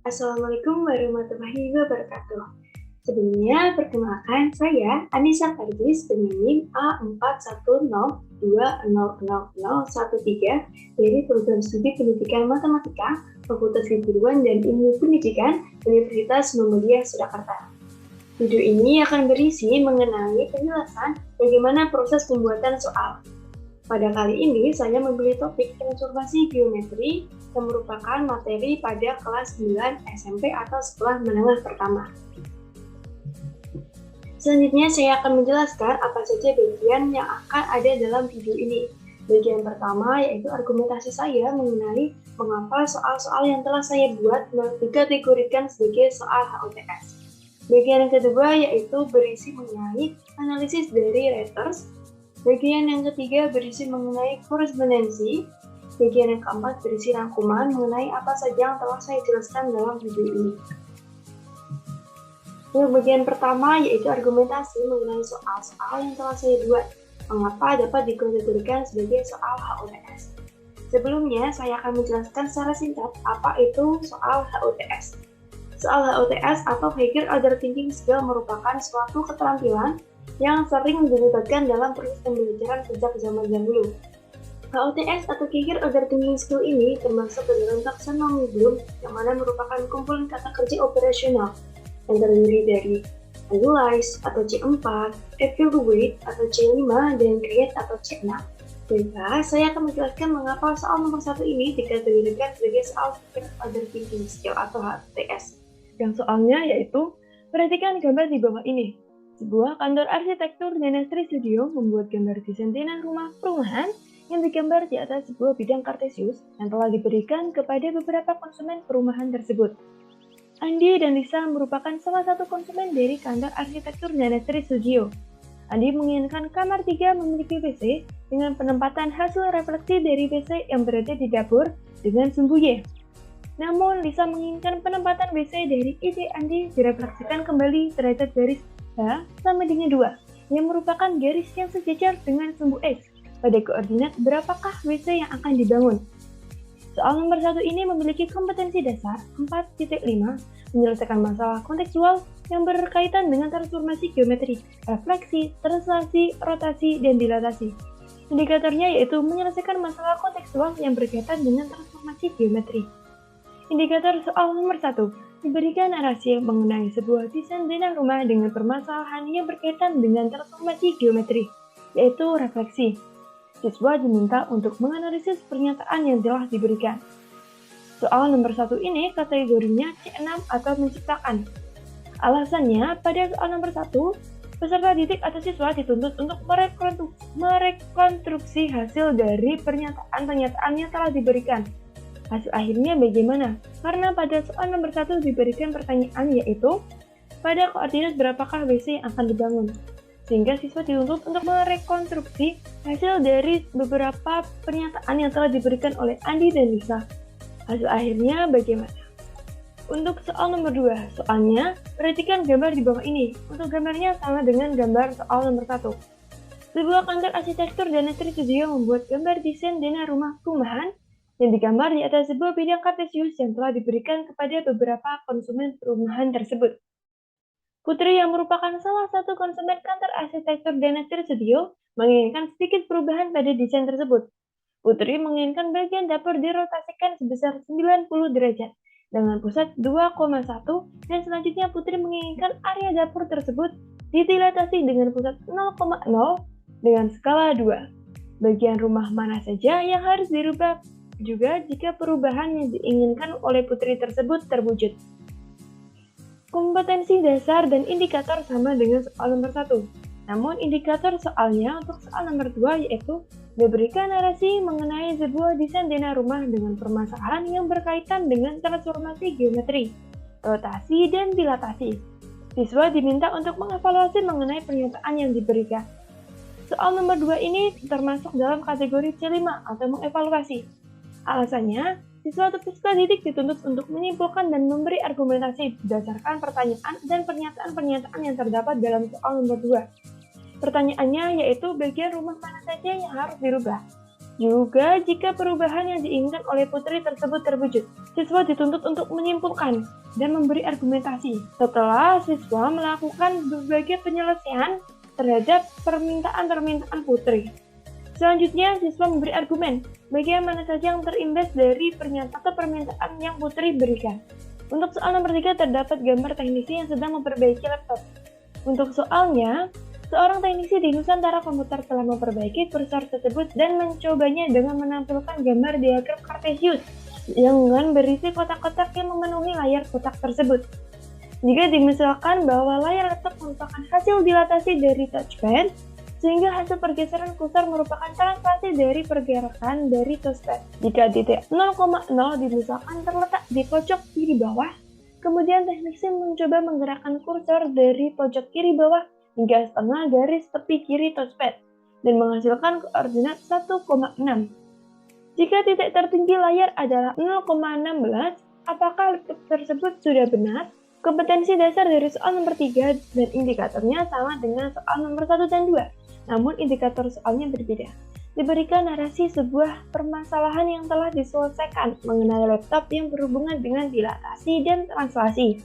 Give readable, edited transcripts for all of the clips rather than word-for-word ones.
Assalamualaikum warahmatullahi wabarakatuh. Sebelumnya, perkenalkan saya Anissa Fardis dengan NIM A41020013 dari Program Studi Pendidikan Matematika, Fakultas Keguruan dan Ilmu Pendidikan, Universitas Muhammadiyah Surakarta. Video ini akan berisi mengenai penjelasan bagaimana proses pembuatan soal. Pada kali ini, saya memilih topik transformasi geometri yang merupakan materi pada kelas 9 SMP atau sekolah menengah pertama. Selanjutnya, saya akan menjelaskan apa saja bagian yang akan ada dalam video ini. Bagian pertama yaitu argumentasi saya mengenai mengapa soal-soal yang telah saya buat dikategorikan sebagai soal HUTS. Bagian yang kedua yaitu berisi mengenai analisis dari Reuters. Bagian yang ketiga berisi mengenai korespondensi. Bagian yang keempat berisi rangkuman mengenai apa saja yang telah saya jelaskan dalam video ini. Untuk bagian pertama yaitu argumentasi mengenai soal-soal yang telah saya buat, mengapa dapat dikategorikan sebagai soal HUTS. Sebelumnya, saya akan menjelaskan secara singkat apa itu soal HUTS. Soal HUTS atau Higher Order Thinking Skill merupakan suatu keterampilan yang sering dilibatkan dalam proses pembelajaran sejak zaman dahulu. HUTS atau Higher Order Thinking Skill ini termasuk ke dalam taksonomi Bloom yang mana merupakan kumpulan kata kerja operasional yang terdiri dari analyze atau C4, evaluate atau C5, dan create atau C6. Baiklah, saya akan menjelaskan mengapa soal nomor 1 ini dikategorikan sebagai soal Higher Order Thinking Skill atau HUTS. Yang soalnya yaitu, perhatikan gambar di bawah ini. Sebuah kantor arsitektur Danastri Studio membuat gambar desain rumah perumahan yang digambar di atas sebuah bidang kartesius yang telah diberikan kepada beberapa konsumen perumahan tersebut. Andi dan Lisa merupakan salah satu konsumen dari kantor arsitektur Danastri Studio. Andi menginginkan kamar 3 memiliki WC dengan penempatan hasil refleksi dari WC yang berada di dapur dengan sumbu Y. Namun, Lisa menginginkan penempatan WC dari ide Andi direfleksikan kembali derajat garis H sama dengan 2, yang merupakan garis yang sejajar dengan sumbu X pada koordinat berapakah WC yang akan dibangun. Soal nomor 1 ini memiliki kompetensi dasar 4.5, menyelesaikan masalah kontekstual yang berkaitan dengan transformasi geometri, refleksi, translasi, rotasi, dan dilatasi. Indikatornya yaitu menyelesaikan masalah kontekstual yang berkaitan dengan transformasi geometri. Indikator soal nomor 1 diberikan narasi mengenai sebuah desain rumah dengan permasalahan yang berkaitan dengan transformasi geometri, yaitu refleksi. Siswa diminta untuk menganalisis pernyataan yang telah diberikan. Soal nomor 1 ini kategorinya C6 atau menciptakan. Alasannya, pada soal nomor 1, peserta didik atau siswa dituntut untuk merekonstruksi hasil dari pernyataan-pernyataan yang telah diberikan. Hasil akhirnya bagaimana? Karena pada soal nomor 1 diberikan pertanyaan yaitu, pada koordinat berapakah WC yang akan dibangun? Sehingga siswa dituntut untuk merekonstruksi hasil dari beberapa pernyataan yang telah diberikan oleh Andi dan Lisa. Hasil akhirnya bagaimana? Untuk soal nomor 2, soalnya perhatikan gambar di bawah ini. Untuk gambarnya sama dengan gambar soal nomor 1. Sebuah kantor arsitektur Danastri Studio membuat gambar desain rumah perumahan yang digambar di atas sebuah bidang kartesius yang telah diberikan kepada beberapa konsumen perumahan tersebut. Putri yang merupakan salah satu konsumen kantor arsitektur Danastri Studio menginginkan sedikit perubahan pada desain tersebut. Putri menginginkan bagian dapur dirotasikan sebesar 90 derajat dengan pusat 2,1 dan selanjutnya Putri menginginkan area dapur tersebut didilatasi dengan pusat 0,0 dengan skala 2. Bagian rumah mana saja yang harus dirubah juga jika perubahan yang diinginkan oleh Putri tersebut terwujud. Kompetensi dasar dan indikator sama dengan soal nomor 1. Namun indikator soalnya untuk soal nomor 2 yaitu diberikan narasi mengenai sebuah desain rumah dengan permasalahan yang berkaitan dengan transformasi geometri, rotasi, dan dilatasi. Siswa diminta untuk mengevaluasi mengenai pernyataan yang diberikan. Soal nomor 2 ini termasuk dalam kategori C5 atau mengevaluasi. Alasannya, siswa atau peserta didik dituntut untuk menyimpulkan dan memberi argumentasi berdasarkan pertanyaan dan pernyataan-pernyataan yang terdapat dalam soal nomor 2. Pertanyaannya yaitu bagian rumah mana saja yang harus dirubah. Juga jika perubahan yang diinginkan oleh putri tersebut terwujud, siswa dituntut untuk menyimpulkan dan memberi argumentasi. Setelah siswa melakukan berbagai penyelesaian terhadap permintaan-permintaan putri. Selanjutnya, siswa memberi argumen bagian mana saja yang terimbas dari pernyataan atau permintaan yang putri berikan. Untuk soal nomor 3 terdapat gambar teknisi yang sedang memperbaiki laptop. Untuk soalnya, seorang teknisi di Nusantara Komputer telah memperbaiki kursor tersebut dan mencobanya dengan menampilkan gambar diagram Cartesius dengan berisi kotak-kotak yang memenuhi layar kotak tersebut. Jika dimisalkan bahwa layar laptop merupakan hasil dilatasi dari touchpad, sehingga hasil pergeseran kursor merupakan translasi dari pergerakan dari touchpad. Jika titik 0,0 dimisalkan terletak di pojok kiri bawah, kemudian teknisi mencoba menggerakkan kursor dari pojok kiri bawah hingga setengah garis tepi kiri touchpad dan menghasilkan koordinat 1,6. Jika titik tertinggi layar adalah 0,16, apakah laptop tersebut sudah benar? Kompetensi dasar dari soal nomor 3 dan indikatornya sama dengan soal nomor 1 dan 2. Namun indikator soalnya berbeda. Diberikan narasi sebuah permasalahan yang telah diselesaikan mengenai laptop yang berhubungan dengan dilatasi dan translasi.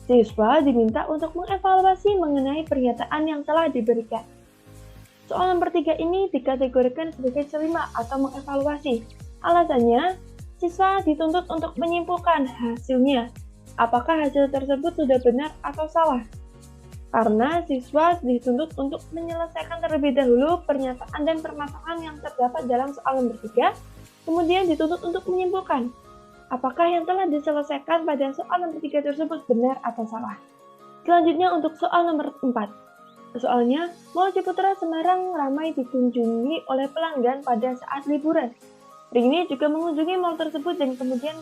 Siswa diminta untuk mengevaluasi mengenai pernyataan yang telah diberikan. Soal nomor 3 ini dikategorikan sebagai celima atau mengevaluasi. Alasannya, siswa dituntut untuk menyimpulkan hasilnya. Apakah hasil tersebut sudah benar atau salah? Karena siswa dituntut untuk menyelesaikan terlebih dahulu pernyataan dan permasalahan yang terdapat dalam soal nomor 3, kemudian dituntut untuk menyimpulkan apakah yang telah diselesaikan pada soal nomor 3 tersebut benar atau salah. Selanjutnya untuk soal nomor 4. Soalnya, Mall Ciputra Semarang ramai dikunjungi oleh pelanggan pada saat liburan. Rini juga mengunjungi mall tersebut dan kemudian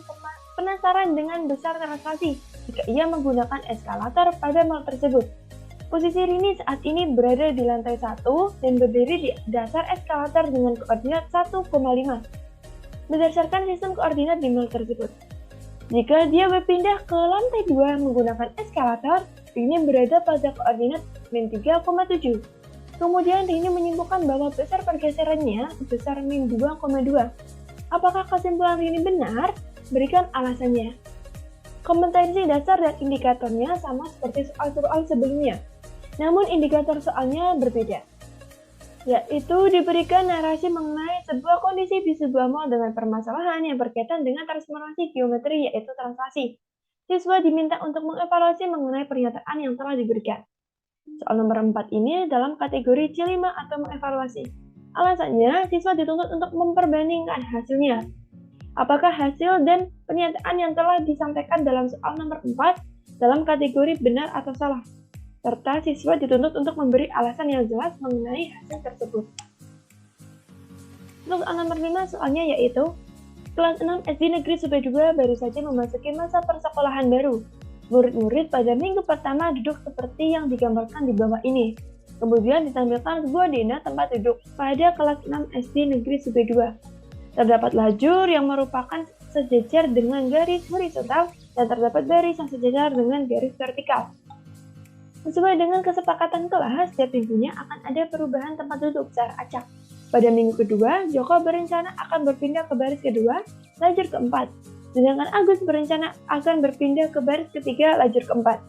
penasaran dengan besar transaksi jika ia menggunakan eskalator pada mall tersebut. Posisi Rini saat ini berada di lantai 1 dan berdiri di dasar eskalator dengan koordinat 1,5 berdasarkan sistem koordinat di mall tersebut. Jika dia berpindah ke lantai 2 menggunakan eskalator, Rini berada pada koordinat min 3,7. Kemudian Rini menyimpulkan bahwa besar pergeserannya sebesar min 2,2. Apakah kesimpulan Rini benar? Berikan alasannya. Kompetensi dasar dan indikatornya sama seperti soal-soal sebelumnya. Namun indikator soalnya berbeda, yaitu diberikan narasi mengenai sebuah kondisi di sebuah mall dengan permasalahan yang berkaitan dengan transformasi geometri yaitu translasi. Siswa diminta untuk mengevaluasi mengenai pernyataan yang telah diberikan. Soal nomor 4 ini dalam kategori C5 atau mengevaluasi. Alasannya, siswa dituntut untuk memperbandingkan hasilnya. Apakah hasil dan pernyataan yang telah disampaikan dalam soal nomor 4 dalam kategori benar atau salah? Serta siswa dituntut untuk memberi alasan yang jelas mengenai hasil tersebut. Untuk soal nomor 5 soalnya yaitu, kelas 6 SD Negeri Subay 2 baru saja memasuki masa persekolahan baru. Murid-murid pada minggu pertama duduk seperti yang digambarkan di bawah ini. Kemudian ditampilkan sebuah denah tempat duduk pada kelas 6 SD Negeri Subay 2. Terdapat lajur yang merupakan sejajar dengan garis horizontal dan terdapat baris yang sejajar dengan garis vertikal. Sesuai dengan kesepakatan kelas, setiap minggunya akan ada perubahan tempat duduk secara acak. Pada minggu kedua, Joko berencana akan berpindah ke baris kedua, lajur keempat. Sedangkan Agus berencana akan berpindah ke baris ketiga, lajur keempat.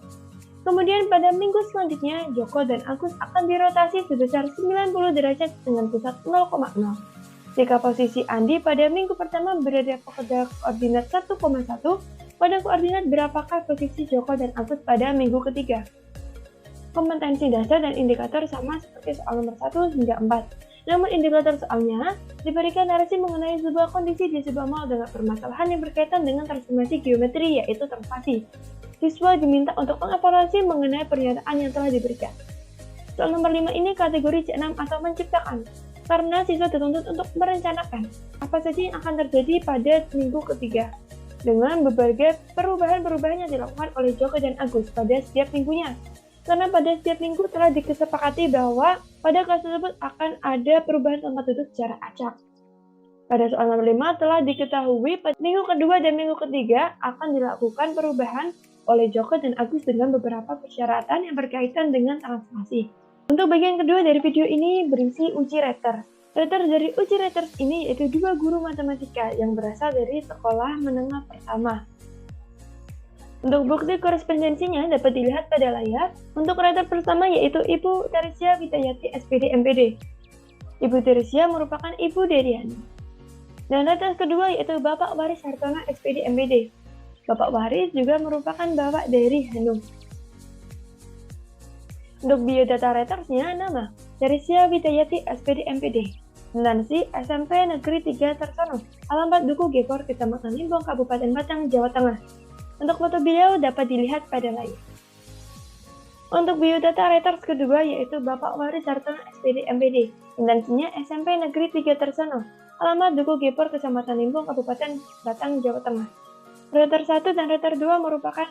Kemudian pada minggu selanjutnya, Joko dan Agus akan dirotasi sebesar 90 derajat dengan pusat 0,0. Jika posisi Andi pada minggu pertama berada pada koordinat 1,1, pada koordinat berapakah posisi Joko dan Agus pada minggu ketiga? Kompetensi dasar dan indikator sama seperti soal nomor 1 hingga 4. Namun indikator soalnya diberikan narasi mengenai sebuah kondisi di sebuah mall dengan permasalahan yang berkaitan dengan transformasi geometri yaitu translasi. Siswa diminta untuk mengevaluasi mengenai pernyataan yang telah diberikan. Soal nomor 5 ini kategori C6 atau menciptakan, karena siswa dituntut untuk merencanakan apa saja yang akan terjadi pada minggu ketiga dengan berbagai perubahan-perubahan yang dilakukan oleh Joko dan Agus pada setiap minggunya. Karena pada setiap minggu telah disepakati bahwa pada kelas tersebut akan ada perubahan tempat duduk secara acak. Pada soal nomor 5 telah diketahui pada minggu kedua dan minggu ketiga akan dilakukan perubahan oleh Joko dan Agus dengan beberapa persyaratan yang berkaitan dengan translasi. Untuk bagian kedua dari video ini berisi uji Retter. Writer dari uji writers ini yaitu 2 guru matematika yang berasal dari sekolah menengah pertama. Untuk bukti korespondensinya dapat dilihat pada layar. Untuk writer pertama yaitu Ibu Teresia Widayati SPD MPD. Ibu Teresia merupakan ibu dari Hanum. Dan writer kedua yaitu Bapak Waris Hartono SPD MPD. Bapak Waris juga merupakan bapak dari Hanum. Untuk biodata writersnya nama Teresia Widayati SPD MPD. Nancy SMP Negeri 3 Tersono, alamat Duku Gepor, Kecamatan Limbong, Kabupaten Batang, Jawa Tengah. Untuk foto beliau dapat dilihat pada layar. Untuk biodata writers kedua yaitu Bapak Waris Hartono SPD MPD. Instansinya SMP Negeri 3 Tersono, alamat Duku Gepor, Kecamatan Limbong, Kabupaten Batang, Jawa Tengah. Writer 1 dan writer 2 merupakan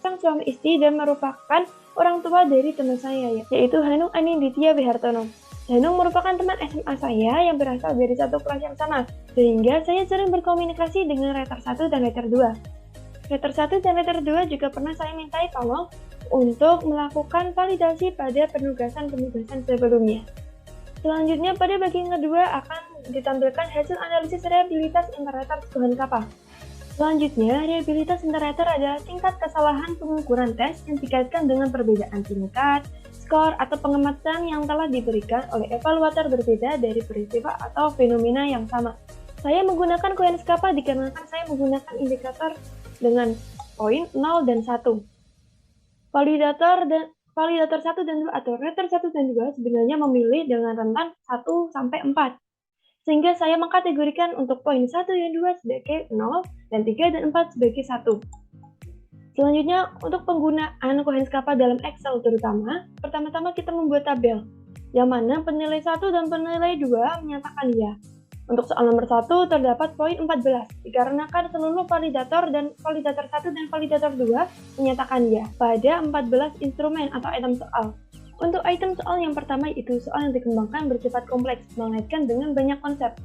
sang suami istri dan merupakan orang tua dari teman saya, yaitu Hanung Ani Ditya Wihartono. Hanung merupakan teman SMA saya yang berasal dari satu kelas yang sama, sehingga saya sering berkomunikasi dengan writer 1 dan writer 2. Writer 1 dan writer 2 juga pernah saya mintai tolong untuk melakukan validasi pada penugasan-penugasan sebelumnya. Selanjutnya pada bagian kedua akan ditampilkan hasil analisis reliabilitas interwriter Tuhan Kapal. Selanjutnya, reliabilitas interwriter adalah tingkat kesalahan pengukuran tes yang dikaitkan dengan perbedaan tingkat, skor, atau pengamatan yang telah diberikan oleh evaluator berbeda dari peristiwa atau fenomena yang sama. Saya menggunakan Cohen's Kappa dikarenakan saya menggunakan indikator dengan poin 0 dan 1. Validator 1 dan 2 atau writer 1 dan 2 sebenarnya memilih dengan rentan 1 sampai 4. Sehingga saya mengkategorikan untuk poin 1 dan 2 sebagai 0 dan 3 dan 4 sebagai 1. Selanjutnya, untuk penggunaan Cohen's Kappa dalam Excel terutama, pertama-tama kita membuat tabel, yang mana penilai 1 dan penilai 2 menyatakan ya. Untuk soal nomor 1 terdapat poin 14, dikarenakan seluruh validator 1 dan validator 2 menyatakan ya pada 14 instrumen atau item soal. Untuk item soal yang pertama yaitu soal yang dikembangkan bersifat kompleks, mengaitkan dengan banyak konsep.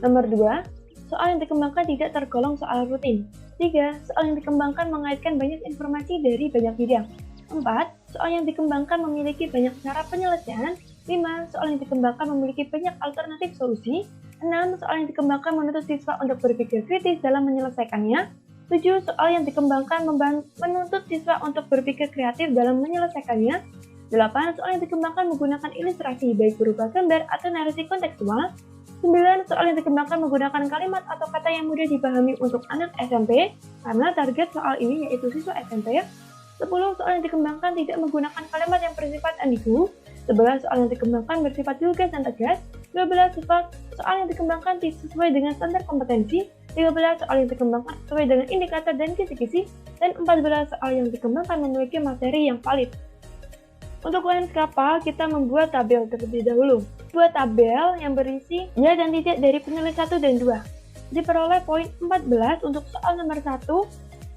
Nomor 2, soal yang dikembangkan tidak tergolong soal rutin. 3, soal yang dikembangkan mengaitkan banyak informasi dari banyak bidang. 4, soal yang dikembangkan memiliki banyak cara penyelesaian. 5, soal yang dikembangkan memiliki banyak alternatif solusi. 6, soal yang dikembangkan menuntut siswa untuk berpikir kritis dalam menyelesaikannya. 7, soal yang dikembangkan menuntut siswa untuk berpikir kreatif dalam menyelesaikannya. 8, soal yang dikembangkan menggunakan ilustrasi baik berupa gambar atau narasi kontekstual. 9, soal yang dikembangkan menggunakan kalimat atau kata yang mudah dipahami untuk anak SMP, karena target soal ini yaitu siswa SMP. 10, soal yang dikembangkan tidak menggunakan kalimat yang bersifat ambigu. 11, soal yang dikembangkan bersifat lugas dan tegas. 12, soal yang dikembangkan sesuai dengan standar kompetensi. 13, soal yang dikembangkan sesuai dengan indikator dan kisi-kisi. Dan 14, soal yang dikembangkan memiliki materi yang valid. Untuk Cohen's Kappa, kita membuat tabel terlebih dahulu. Buat tabel yang berisi ya dan tidak dari penilai 1 dan 2. Diperoleh poin 14 untuk soal nomor 1.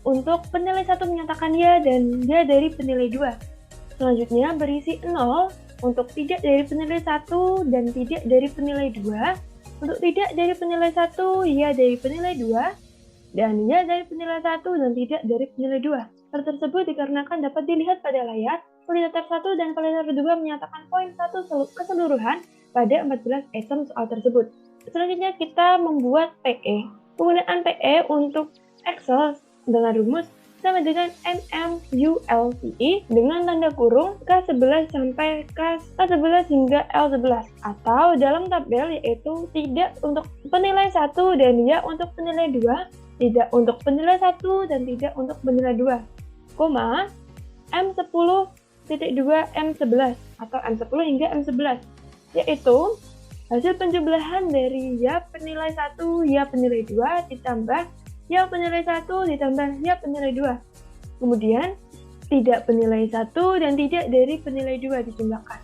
Untuk penilai 1 menyatakan ya dan ya dari penilai 2. Selanjutnya berisi 0 untuk tidak dari penilai 1 dan tidak dari penilai 2. Untuk tidak dari penilai 1, ya dari penilai 2. Dan ya dari penilai 1 dan tidak dari penilai 2. Hal tersebut dikarenakan dapat dilihat pada layar. Validator 1 dan validator 2 menyatakan poin 1 keseluruhan pada 14 item soal tersebut. Selanjutnya kita membuat PE. Penggunaan PE untuk Excel dengan rumus sama dengan MMULTI dengan tanda kurung K11 sampai K11 hingga L11 atau dalam tabel yaitu tidak untuk penilai 1 dan ya untuk penilai 2, tidak untuk penilai 1 dan tidak untuk penilai 2, koma M10.2 M11 atau M10 hingga M11 yaitu hasil penjumlahan dari ya penilai 1, ya penilai 2 ditambah ya penilai 1 ditambah ya penilai 2. Kemudian tidak penilai 1 dan tidak dari penilai 2 dijumlahkan.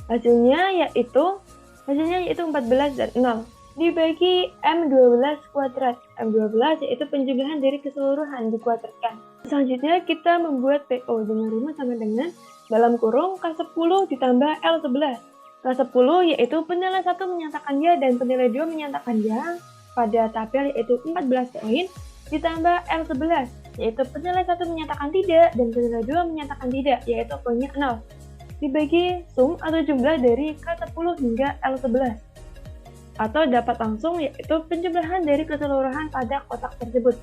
Hasilnya yaitu 14 dan 0 dibagi M12 kuadrat. M12 yaitu penjumlahan dari keseluruhan dikuadratkan. Selanjutnya kita membuat PO dengan rumus sama dengan dalam kurung K10 ditambah L11. K10 yaitu penilai 1 menyatakan ya dan penilai 2 menyatakan ya pada tabel yaitu 14 poin ditambah L11 yaitu penilai 1 menyatakan tidak dan penilai 2 menyatakan tidak yaitu poinnya 0 dibagi sum atau jumlah dari K10 hingga L11. atau dapat langsung, yaitu penjumlahan dari keseluruhan pada kotak tersebut.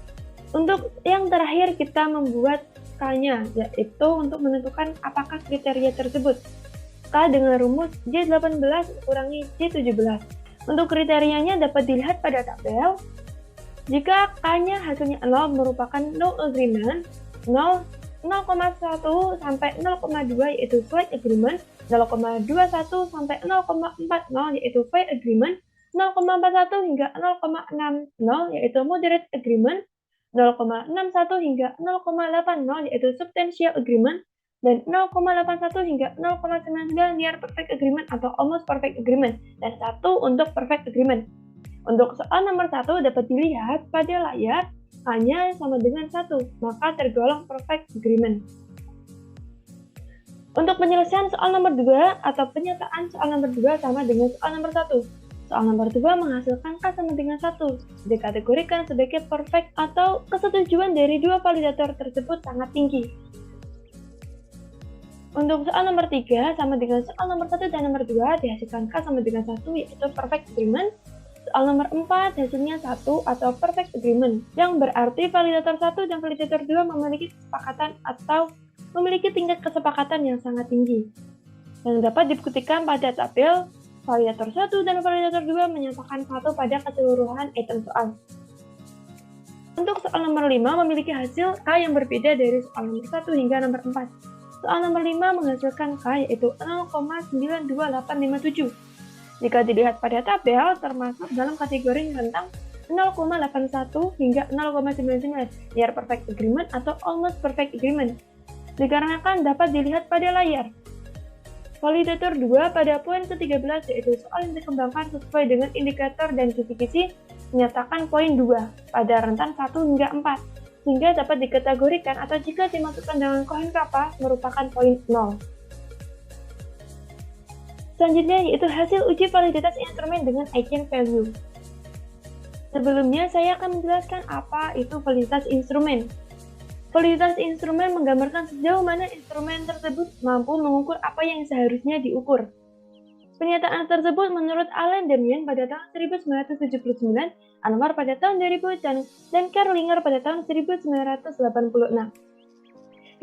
Untuk yang terakhir kita membuat K-nya, yaitu untuk menentukan apakah kriteria tersebut. K dengan rumus J18 kurangi J17. Untuk kriterianya dapat dilihat pada tabel. Jika K-nya hasilnya 0 merupakan no agreement, 0,1 sampai 0,2 yaitu slight agreement, 0,21 sampai 0,40 yaitu fair agreement, 0,41 hingga 0,60 yaitu moderate agreement, 0,61 hingga 0,80 yaitu substantial agreement, dan 0,81 hingga 0,99 near perfect agreement atau almost perfect agreement, dan 1 untuk perfect agreement. Untuk soal nomor 1 dapat dilihat pada layar hanya sama dengan 1, maka tergolong perfect agreement. Untuk penyelesaian soal nomor 2 atau penyataan soal nomor 2 sama dengan soal nomor 1. Soal nomor 2 menghasilkan K sama dengan 1, dikategorikan sebagai perfect atau kesetujuan dari dua validator tersebut sangat tinggi. Untuk soal nomor 3 sama dengan soal nomor 1 dan nomor 2 dihasilkan K sama dengan 1 yaitu perfect agreement. Soal nomor 4 hasilnya 1 atau perfect agreement, yang berarti validator 1 dan validator 2 memiliki kesepakatan atau memiliki tingkat kesepakatan yang sangat tinggi. Yang dapat dibuktikan pada tabel, validator 1 dan validator 2 menyatakan 1 pada keseluruhan item soal. Untuk soal nomor 5 memiliki hasil K yang berbeda dari soal nomor 1 hingga nomor 4. Soal nomor 5 menghasilkan K yaitu 0,92857. Jika dilihat pada tabel, termasuk dalam kategori rentang 0,81 hingga 0,99 near perfect agreement atau almost perfect agreement. Dikarenakan dapat dilihat pada layar. Validator 2 pada poin ke-13 yaitu soal yang dikembangkan sesuai dengan indikator dan kisi-kisi menyatakan poin 2 pada rentan 1 hingga 4, sehingga dapat dikategorikan atau jika dimasukkan dengan koin kapas merupakan poin 0. Selanjutnya yaitu hasil uji validitas instrumen dengan eigenvalue. Sebelumnya saya akan menjelaskan apa itu validitas instrumen. Validitas instrumen menggambarkan sejauh mana instrumen tersebut mampu mengukur apa yang seharusnya diukur. Pernyataan tersebut menurut Allen Damian pada tahun 1979, Anwar pada tahun 2000, dan Kerlinger pada tahun 1986.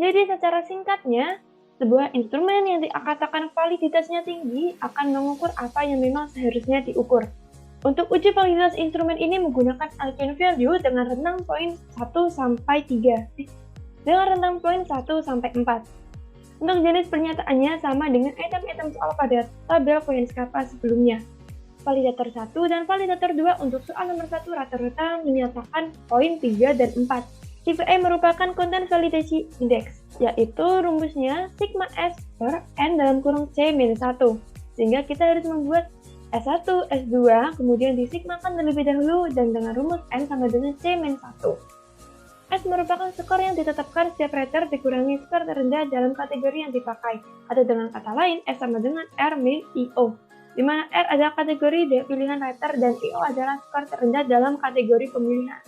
Jadi secara singkatnya, sebuah instrumen yang dikatakan validitasnya tinggi akan mengukur apa yang memang seharusnya diukur. Untuk uji validitas instrumen ini menggunakan eigenvalue dengan rentang poin 1 sampai 3. Dengan rentang poin 1 sampai 4. Untuk jenis pernyataannya sama dengan item-item soal pada tabel poin skapa sebelumnya. Validator 1 dan validator 2 untuk soal nomor 1 rata-rata menyatakan poin 3 dan 4. CVI merupakan content validity index, yaitu rumusnya sigma S per N dalam kurung C-1. Sehingga kita harus membuat S1, S2, kemudian disigmakan terlebih dahulu dan dengan rumus N sama dengan C-1. S merupakan skor yang ditetapkan setiap writer dikurangi skor terendah dalam kategori yang dipakai, atau dengan kata lain S sama dengan R min IO, di mana R adalah kategori pilihan writer dan IO adalah skor terendah dalam kategori pemilihan.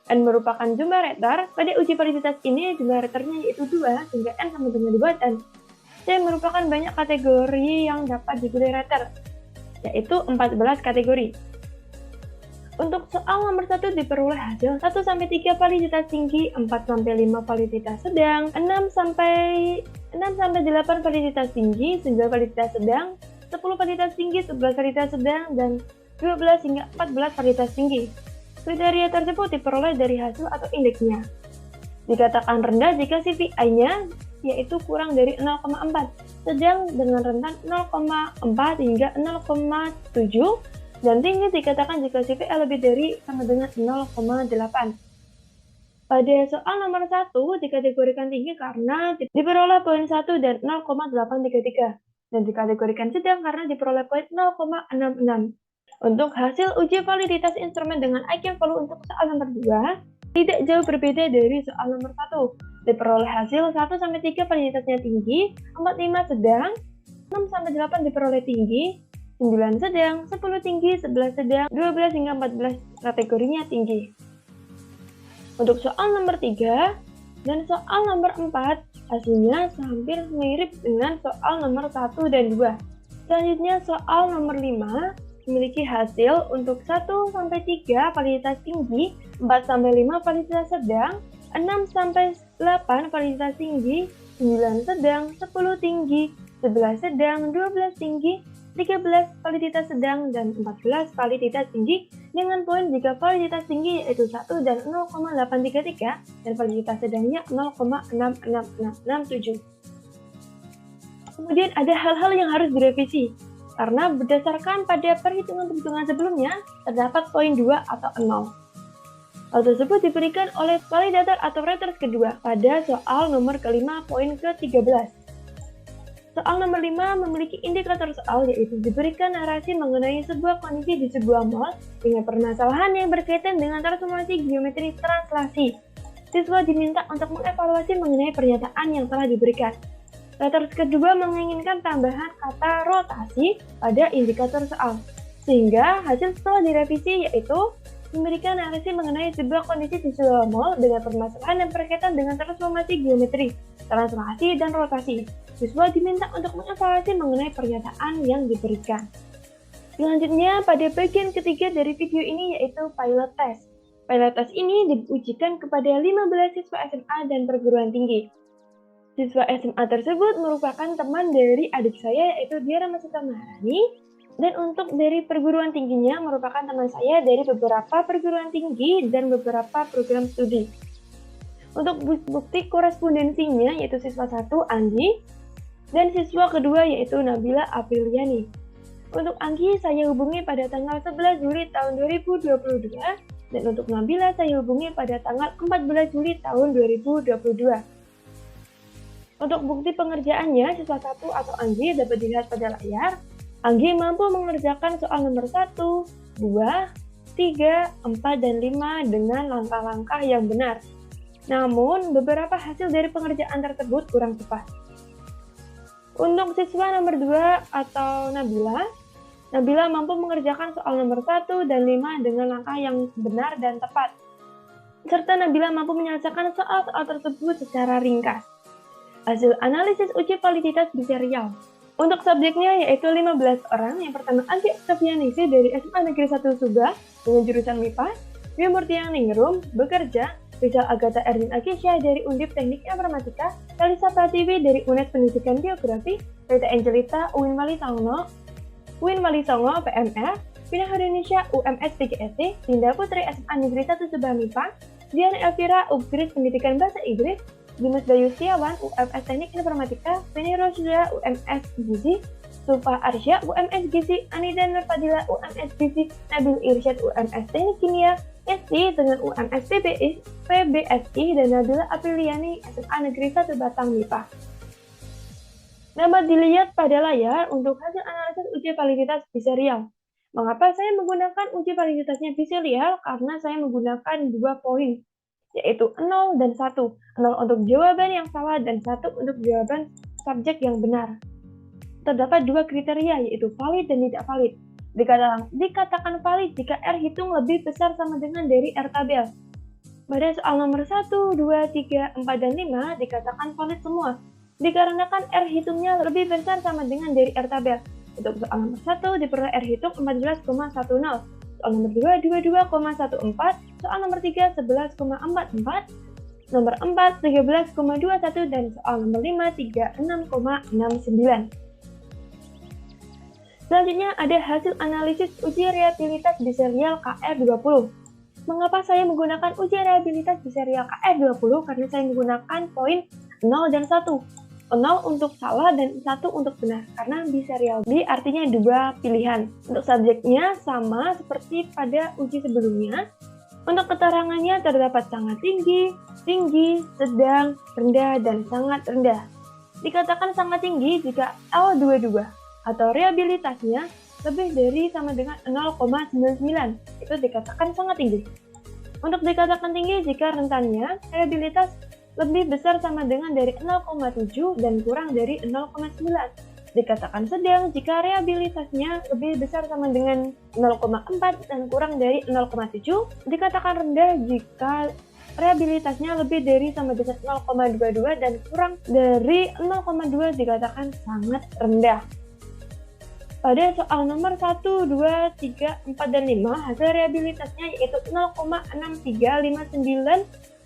N merupakan jumlah writer. Pada uji validitas ini jumlah writernya yaitu 2 sehingga N sama dengan 2, dan C merupakan banyak kategori yang dapat dipilih writer, yaitu 14 kategori. Untuk soal nomor 1 diperoleh hasil 1-3 validitas tinggi, 4-5 validitas sedang, 6-8 validitas tinggi, 9 validitas sedang, 10 validitas tinggi, 11 validitas sedang, dan 12 hingga 14 validitas tinggi. Kriteria tersebut diperoleh dari hasil atau indeksnya. Dikatakan rendah jika CVI-nya yaitu kurang dari 0,4, sedang dengan rentan 0,4 hingga 0,7, dan tinggi dikatakan jika CVI lebih dari sama dengan 0,8. Pada soal nomor 1 dikategorikan tinggi karena diperoleh poin 1 dan 0,833, dan dikategorikan sedang karena diperoleh poin 0,66. Untuk hasil uji validitas instrumen dengan eigenvalue untuk soal nomor 2 tidak jauh berbeda dari soal nomor 1. Diperoleh hasil 1-3 validitasnya tinggi, 4-5 sedang, 6-8 diperoleh tinggi, 9 sedang, 10 tinggi, 11 sedang, 12 hingga 14 kategorinya tinggi. Untuk soal nomor 3 dan soal nomor 4 hasilnya hampir mirip dengan soal nomor 1 dan 2. Selanjutnya soal nomor 5 memiliki hasil untuk 1-3 validitas tinggi, 4-5 validitas sedang, 6-8 validitas tinggi, 9 sedang, 10 tinggi, 11 sedang, 12 tinggi, 13 validitas sedang, dan 14 validitas tinggi dengan poin jika validitas tinggi yaitu 1 dan 0,833 dan validitas sedangnya 0,66667. Kemudian ada hal-hal yang harus direvisi, karena berdasarkan pada perhitungan-perhitungan sebelumnya terdapat poin 2 atau 0. Hal tersebut diberikan oleh validator atau raters kedua pada soal nomor kelima poin ke-13. Soal nomor 5 memiliki indikator soal, yaitu diberikan narasi mengenai sebuah kondisi di sebuah mall dengan permasalahan yang berkaitan dengan transformasi geometri translasi. Siswa diminta untuk mengevaluasi mengenai pernyataan yang telah diberikan. Raters kedua menginginkan tambahan kata rotasi pada indikator soal, sehingga hasil setelah direvisi yaitu memberikan narasi mengenai sebuah kondisi di sebuah mall dengan permasalahan yang berkaitan dengan transformasi geometri, translasi, dan rotasi. Siswa diminta untuk mengevaluasi mengenai pernyataan yang diberikan. Selanjutnya, pada bagian ketiga dari video ini yaitu pilot test. Pilot test ini diujikan kepada 15 siswa SMA dan perguruan tinggi. Siswa SMA tersebut merupakan teman dari adik saya yaitu Diara Masita Maharani, dan untuk dari perguruan tingginya merupakan teman saya dari beberapa perguruan tinggi dan beberapa program studi. Untuk bukti korespondensinya yaitu siswa 1 Andi dan siswa kedua yaitu Nabila Apriliani. Untuk Anggi saya hubungi pada tanggal 11 Juli tahun 2022 dan untuk Nabila saya hubungi pada tanggal 14 Juli tahun 2022. Untuk bukti pengerjaannya siswa 1 atau Anggi dapat dilihat pada layar. Anggi mampu mengerjakan soal nomor 1, 2, 3, 4, dan 5 dengan langkah-langkah yang benar. Namun, beberapa hasil dari pengerjaan tersebut kurang tepat. Untuk siswa nomor 2 atau Nabila mampu mengerjakan soal nomor 1 dan 5 dengan langkah yang benar dan tepat. Serta Nabila mampu menyelesaikan soal-soal tersebut secara ringkas. Hasil analisis uji validitas biserial. Untuk subjeknya yaitu 15 orang. Yang pertama Anggi Oktavianisi dari SMA Negeri 1 Subah dengan jurusan MIPA, Dwi Murtiang Ningrum, bekerja, Rizal Agatha Erdin Akisha dari Undip Teknik Informatika, Kalisa Pratiwi dari UNED Pendidikan Geografi, Rita Angelita UIN Wali Songo PMR, Pina Indonesia UMS PGSD, Dinda Putri SMA Negeri 1 Subah MIPA, Diana Elvira UGRIS Pendidikan Bahasa Inggris, Dimas Bayu Setiawan UMS Teknik Informatika, Feni Rosda UMS Gizi, Sufa Arsya UMS Gizi, Anida Nurfadila UMS Gizi, Nabil Irsyad UMS Teknik Kimia, Esti dengan UMS PBSI, dan Nabila Apriliani SMA Negeri 1 Batang MIPA. Dapat dilihat pada layar untuk hasil analisis uji validitas biserial. Mengapa saya menggunakan uji validitasnya biserial? Karena saya menggunakan 2 poin, yaitu 0 dan 1. 0 untuk jawaban yang salah dan 1 untuk jawaban subjek yang benar. Terdapat 2 kriteria yaitu valid dan tidak valid. Dikatakan valid jika R hitung lebih besar sama dengan dari R tabel. Pada soal nomor 1, 2, 3, 4, dan 5 dikatakan valid semua, dikarenakan R hitungnya lebih besar sama dengan dari R tabel. Untuk soal nomor 1 diperoleh R hitung 14,10, soal nomor 2, 22,14, soal nomor 3, 11,44, nomor 4, 13,21, dan soal nomor 5, 36,69. Selanjutnya ada hasil analisis uji rehabilitas biserial KR20. Mengapa saya menggunakan uji rehabilitas biserial KR20? Karena saya menggunakan poin 0 dan 1. 0 untuk salah dan 1 untuk benar, karena biserial B artinya 2 pilihan. Untuk subjeknya sama seperti pada uji sebelumnya. Untuk keterangannya terdapat sangat tinggi, tinggi, sedang, rendah, dan sangat rendah. Dikatakan sangat tinggi jika L22 atau rehabilitasnya lebih dari sama dengan 0,99, itu dikatakan sangat tinggi. Untuk dikatakan tinggi jika rentannya rehabilitas lebih besar sama dengan dari 0,7 dan kurang dari 0,9. Dikatakan sedang jika rehabilitasnya lebih besar sama dengan 0,4 dan kurang dari 0,7. Dikatakan rendah jika rehabilitasnya lebih dari sama dengan 0,22 dan kurang dari 0,2 dikatakan sangat rendah. Pada soal nomor 1, 2, 3, 4, dan 5, hasil rehabilitasnya yaitu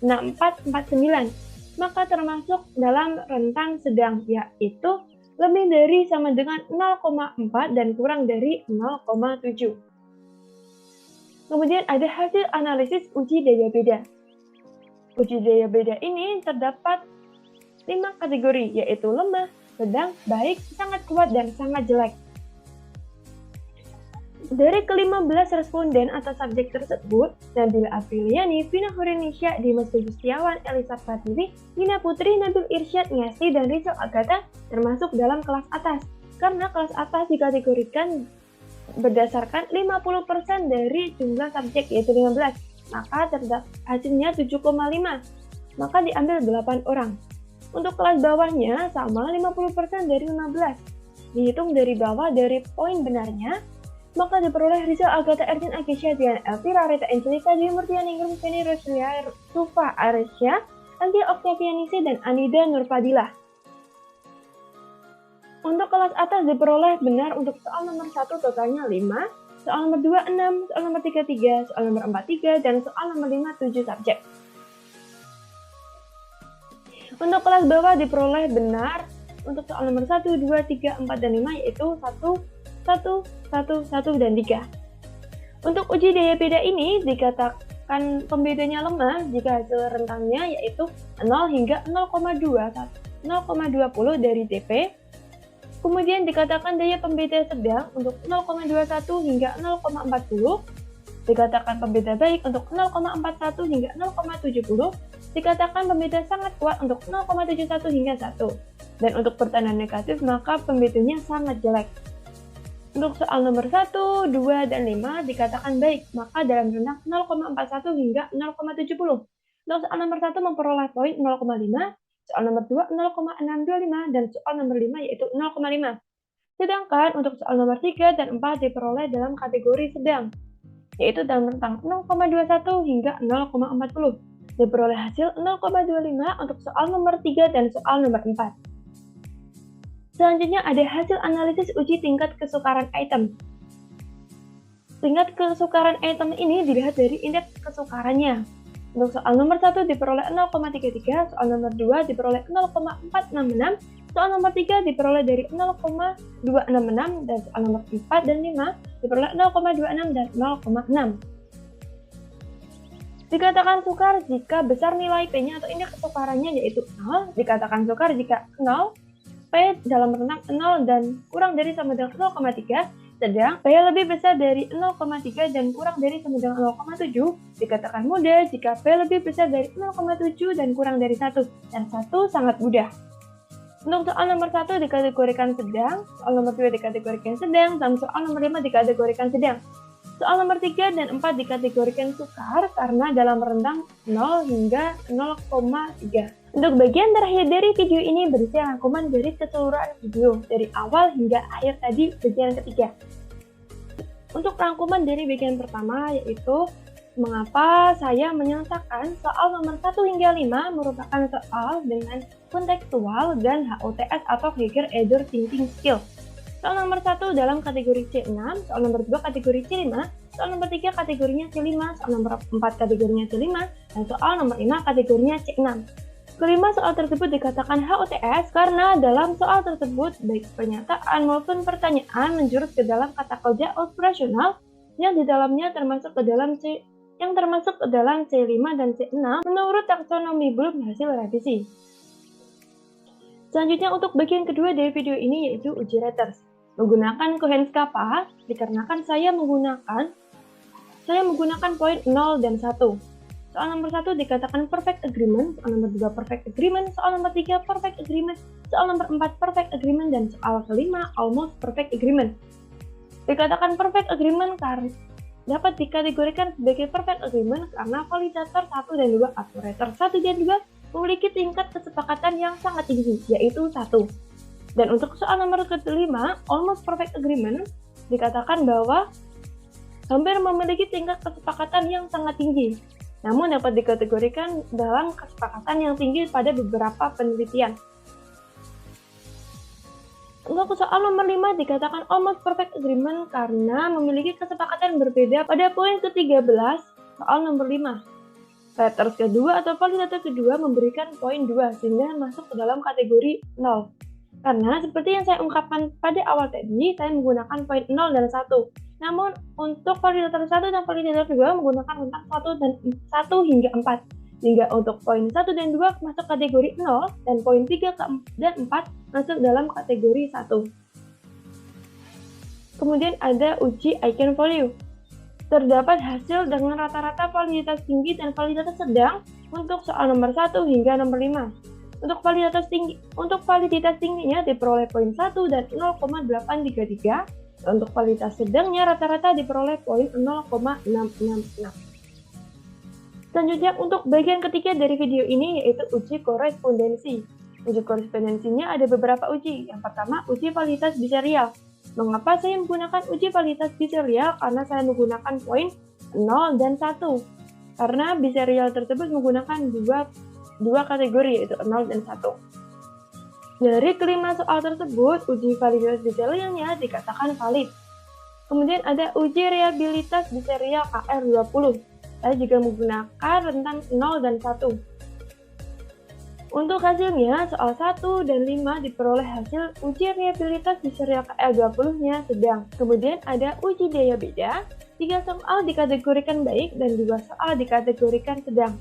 0,63596449, maka termasuk dalam rentang sedang, yaitu lebih dari sama dengan 0,4 dan kurang dari 0,7. Kemudian ada hasil analisis uji daya beda. Uji daya beda ini terdapat 5 kategori, yaitu lemah, sedang, baik, sangat kuat, dan sangat jelek. Dari ke-15 responden atau subjek tersebut, Nabila Apriliani, Vina Horenisha, Dimas Gustiawan, Elisa Pratiwi, Nina Putri, Nabil Irsyad, Ngesti, dan Rizal Agatha termasuk dalam kelas atas. Karena kelas atas dikategorikan berdasarkan 50% dari jumlah subjek, yaitu 15, maka hasilnya 7,5, maka diambil 8 orang. Untuk kelas bawahnya sama 50% dari 15, dihitung dari bawah dari poin benarnya, maka diperoleh Rizal Agatha, Erjin Agisha, Dian Elvira, Rita Angelita, Dwi Murtiani, Ingrum, Feni Roselia, Sufa Aresya, Anggia Oktavianisi, dan Anida Nurfadilah. Untuk kelas atas diperoleh benar untuk soal nomor 1 totalnya 5, soal nomor 2 6, soal nomor 3 3, soal nomor 4 3, dan soal nomor 5 7 subjek. Untuk kelas bawah diperoleh benar untuk soal nomor 1, 2, 3, 4, dan 5, yaitu 1, 1, 1, 1, dan 3. Untuk uji daya beda ini dikatakan pembedanya lemah jika hasil rentangnya yaitu 0 hingga 0,20 dari DP. Kemudian dikatakan daya pembeda sedang untuk 0,21 hingga 0,40. Dikatakan pembeda baik untuk 0,41 hingga 0,70. Dikatakan pembeda sangat kuat untuk 0,71 hingga 1. Dan untuk pertanda negatif maka pembedanya sangat jelek. Untuk soal nomor 1, 2, dan 5 dikatakan baik, maka dalam rentang 0,41 hingga 0,70. Untuk soal nomor 1 memperoleh poin 0,5, soal nomor 2 0,625, dan soal nomor 5 yaitu 0,5. Sedangkan untuk soal nomor 3 dan 4 diperoleh dalam kategori sedang, yaitu dalam rentang 0,21 hingga 0,40. Diperoleh hasil 0,25 untuk soal nomor 3 dan soal nomor 4. Selanjutnya ada hasil analisis uji tingkat kesukaran item. Tingkat kesukaran item ini dilihat dari indeks kesukarannya. Untuk soal nomor 1 diperoleh 0,33, soal nomor 2 diperoleh 0,466, soal nomor 3 diperoleh dari 0,266, dan soal nomor 4 dan 5 diperoleh 0,26 dan 0,6. Dikatakan sukar jika besar nilai P-nya atau indeks kesukarannya yaitu 0, dikatakan sukar jika 0, P dalam rentang 0 dan kurang dari sama dengan 0,3, sedang P lebih besar dari 0,3 dan kurang dari sama dengan 0,7, dikatakan mudah jika P lebih besar dari 0,7 dan kurang dari 1, dan 1 sangat mudah. Untuk soal nomor 1 dikategorikan sedang, soal nomor 2 dikategorikan sedang, dan soal nomor 5 dikategorikan sedang. Soal nomor 3 dan 4 dikategorikan sukar karena dalam rentang 0 hingga 0,3. Untuk bagian terakhir dari video ini berisi rangkuman dari keseluruhan video dari awal hingga akhir tadi bagian ketiga. Untuk rangkuman dari bagian pertama yaitu mengapa saya menyatakan soal nomor 1 hingga 5 merupakan soal dengan kontekstual dan HOTS atau Higher Order Thinking Skill. Soal nomor 1 dalam kategori C6, soal nomor 2 kategori C5, soal nomor 3 kategorinya C5, soal nomor 4 kategorinya C5, dan soal nomor 5 kategorinya C6. Kelima soal tersebut dikatakan HOTS karena dalam soal tersebut baik pernyataan maupun pertanyaan menjurus ke dalam kata kerja operasional yang di dalamnya termasuk ke dalam C5 dan C6 menurut taksonomi belum hasil revisi. Selanjutnya untuk bagian kedua dari video ini yaitu uji Reuters. Menggunakan Cohen's kappa dikarenakan saya menggunakan poin 0 dan 1. Soal nomor 1 dikatakan perfect agreement, soal nomor 2 perfect agreement, soal nomor 3 perfect agreement, soal nomor 4 perfect agreement, dan soal kelima almost perfect agreement. Dikatakan perfect agreement karena dapat dikategorikan sebagai perfect agreement karena validator 1 dan 2 atau Reuters 1 dan 2 memiliki tingkat kesepakatan yang sangat tinggi, yaitu 1. Dan untuk soal nomor kelima, almost perfect agreement, dikatakan bahwa hampir memiliki tingkat kesepakatan yang sangat tinggi, namun dapat dikategorikan dalam kesepakatan yang tinggi pada beberapa penelitian. Untuk soal nomor 5 dikatakan almost perfect agreement karena memiliki kesepakatan berbeda pada poin ke-13 soal nomor 5. Letters kedua atau validator kedua memberikan poin 2 sehingga masuk ke dalam kategori 0. Karena seperti yang saya ungkapkan pada awal tadi, saya menggunakan poin 0 dan 1. Namun untuk validator 1 dan validator 2 menggunakan rentang 1 hingga 4. Sehingga untuk poin 1 dan 2 masuk kategori 0 dan poin 3 dan 4 masuk dalam kategori 1. Kemudian ada uji eigenvalue. Terdapat hasil dengan rata-rata validitas tinggi dan validitas sedang untuk soal nomor 1 hingga nomor 5. Untuk validitas tingginya diperoleh poin 1 dan 0,833. Untuk validitas sedangnya rata-rata diperoleh poin 0,666. Selanjutnya untuk bagian ketiga dari video ini yaitu uji korespondensi. Uji korespondensinya ada beberapa uji. Yang pertama, uji validitas biserial. Mengapa saya menggunakan uji validitas biserial? Karena saya menggunakan poin 0 dan 1. Karena biserial tersebut menggunakan dua kategori yaitu 0 dan 1. Dari kelima soal tersebut, uji validitas biserialnya dikatakan valid. Kemudian ada uji reliabilitas biserial KR20. Saya juga menggunakan rentang 0 dan 1. Untuk hasilnya, soal 1 dan 5 diperoleh hasil uji reliabilitas biserial KR20-nya sedang. Kemudian ada uji daya beda, 3 soal dikategorikan baik dan 2 soal dikategorikan sedang.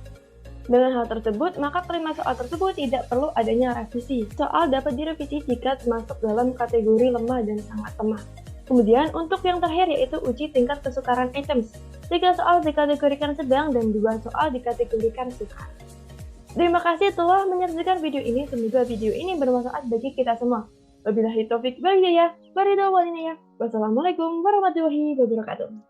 Dengan hal tersebut, maka kelima soal tersebut tidak perlu adanya revisi. Soal dapat direvisi jika termasuk dalam kategori lemah dan sangat lemah. Kemudian untuk yang terakhir yaitu uji tingkat kesukaran items. 3 soal dikategorikan sedang dan 2 soal dikategorikan suka. Terima kasih telah menyaksikan video ini. Semoga video ini bermanfaat bagi kita semua. Wabillahi taufik wal hidayah. Wassalamualaikum warahmatullahi wabarakatuh.